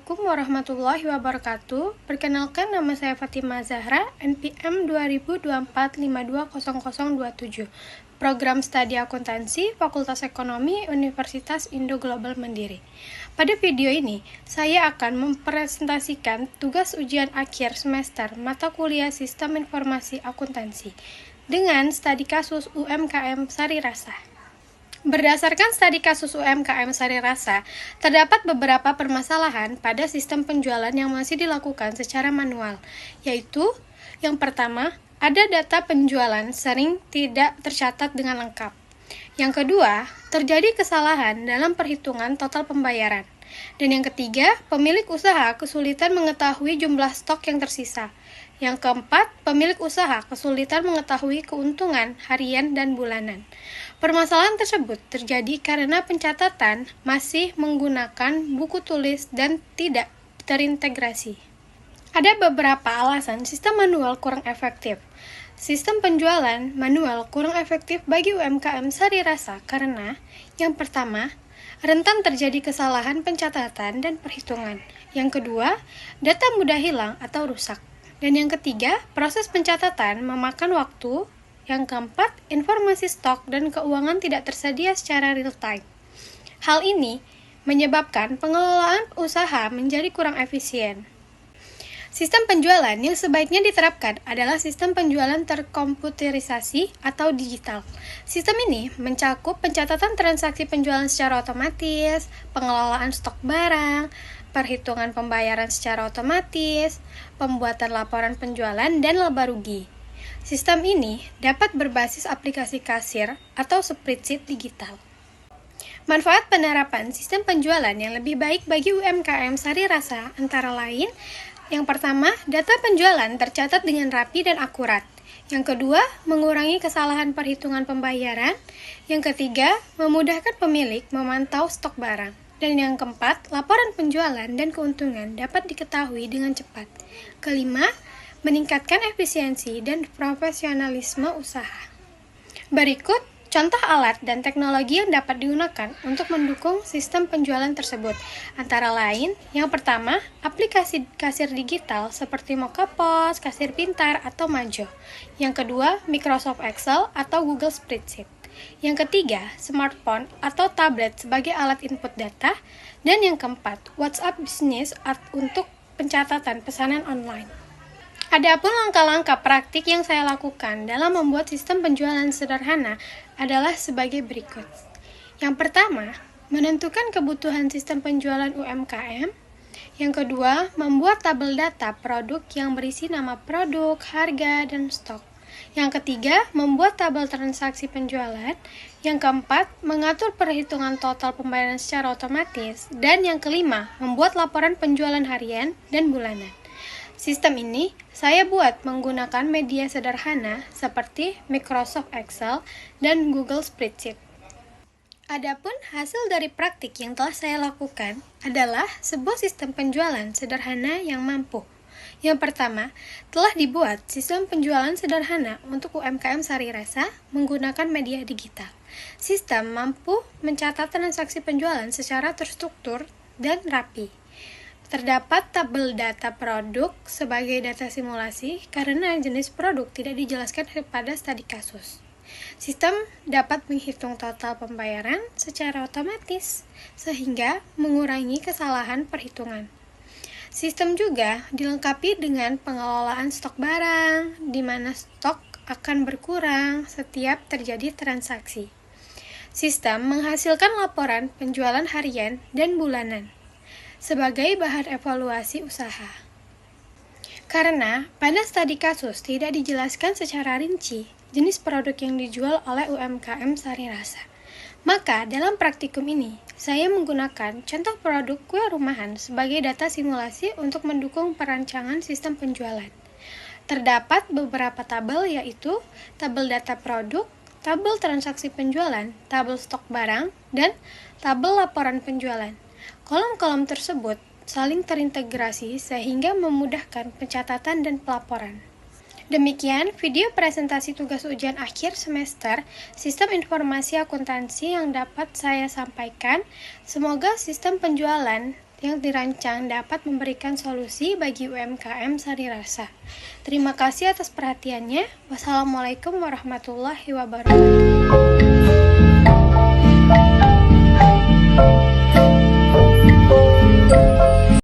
Assalamualaikum warahmatullahi wabarakatuh. Perkenalkan, nama saya Fatimah Zahra, NPM 2024520027. Program Studi Akuntansi, Fakultas Ekonomi, Universitas Indo Global Mandiri. Pada video ini, saya akan mempresentasikan tugas ujian akhir semester mata kuliah Sistem Informasi Akuntansi dengan studi kasus UMKM Sari Rasa. Berdasarkan studi kasus UMKM Sari Rasa, terdapat beberapa permasalahan pada sistem penjualan yang masih dilakukan secara manual, yaitu yang pertama, ada data penjualan sering tidak tercatat dengan lengkap. Yang kedua, terjadi kesalahan dalam perhitungan total pembayaran. Dan yang ketiga, pemilik usaha kesulitan mengetahui jumlah stok yang tersisa. Yang keempat, pemilik usaha kesulitan mengetahui keuntungan harian dan bulanan. Permasalahan tersebut terjadi karena pencatatan masih menggunakan buku tulis dan tidak terintegrasi. Ada beberapa alasan sistem manual kurang efektif. Sistem penjualan manual kurang efektif bagi UMKM Sari Rasa karena yang pertama, rentan terjadi kesalahan pencatatan dan perhitungan. Yang kedua, data mudah hilang atau rusak. Dan yang ketiga, proses pencatatan memakan waktu. Yang keempat, informasi stok dan keuangan tidak tersedia secara real time. Hal ini menyebabkan pengelolaan usaha menjadi kurang efisien. Sistem penjualan yang sebaiknya diterapkan adalah sistem penjualan terkomputerisasi atau digital. Sistem ini mencakup pencatatan transaksi penjualan secara otomatis, pengelolaan stok barang, perhitungan pembayaran secara otomatis, pembuatan laporan penjualan, dan laba rugi. Sistem ini dapat berbasis aplikasi kasir atau spreadsheet digital. Manfaat penerapan sistem penjualan yang lebih baik bagi UMKM Sari Rasa antara lain, yang pertama, data penjualan tercatat dengan rapi dan akurat. Yang kedua, mengurangi kesalahan perhitungan pembayaran. Yang ketiga, memudahkan pemilik memantau stok barang. Dan yang keempat, laporan penjualan dan keuntungan dapat diketahui dengan cepat. Kelima, meningkatkan efisiensi dan profesionalisme usaha. Berikut contoh alat dan teknologi yang dapat digunakan untuk mendukung sistem penjualan tersebut. Antara lain, yang pertama, aplikasi kasir digital seperti Mokapos, Kasir Pintar, atau Majo. Yang kedua, Microsoft Excel atau Google Spreadsheet. Yang ketiga, smartphone atau tablet sebagai alat input data. Dan yang keempat, WhatsApp Business untuk pencatatan pesanan online. Adapun langkah-langkah praktik yang saya lakukan dalam membuat sistem penjualan sederhana adalah sebagai berikut. Yang pertama, menentukan kebutuhan sistem penjualan UMKM. Yang kedua, membuat tabel data produk yang berisi nama produk, harga, dan stok. Yang ketiga, membuat tabel transaksi penjualan. Yang keempat, mengatur perhitungan total pembayaran secara otomatis. Dan yang kelima, membuat laporan penjualan harian dan bulanan. Sistem ini saya buat menggunakan media sederhana seperti Microsoft Excel dan Google Spreadsheet. Adapun hasil dari praktik yang telah saya lakukan adalah sebuah sistem penjualan sederhana yang mampu. Yang pertama, telah dibuat sistem penjualan sederhana untuk UMKM Sari Rasa menggunakan media digital. Sistem mampu mencatat transaksi penjualan secara terstruktur dan rapi. Terdapat tabel data produk sebagai data simulasi karena jenis produk tidak dijelaskan pada studi kasus. Sistem dapat menghitung total pembayaran secara otomatis sehingga mengurangi kesalahan perhitungan. Sistem juga dilengkapi dengan pengelolaan stok barang, di mana stok akan berkurang setiap terjadi transaksi. Sistem menghasilkan laporan penjualan harian dan bulanan sebagai bahan evaluasi usaha. Karena pada studi kasus tidak dijelaskan secara rinci jenis produk yang dijual oleh UMKM Sari Rasa, maka dalam praktikum ini saya menggunakan contoh produk kue rumahan sebagai data simulasi untuk mendukung perancangan sistem penjualan. Terdapat beberapa tabel, yaitu tabel data produk, tabel transaksi penjualan, tabel stok barang, dan tabel laporan penjualan. Kolom-kolom tersebut saling terintegrasi sehingga memudahkan pencatatan dan pelaporan. Demikian video presentasi tugas ujian akhir semester Sistem Informasi Akuntansi yang dapat saya sampaikan. Semoga sistem penjualan yang dirancang dapat memberikan solusi bagi UMKM Sari Rasa. Terima kasih atas perhatiannya. Wassalamualaikum warahmatullahi wabarakatuh.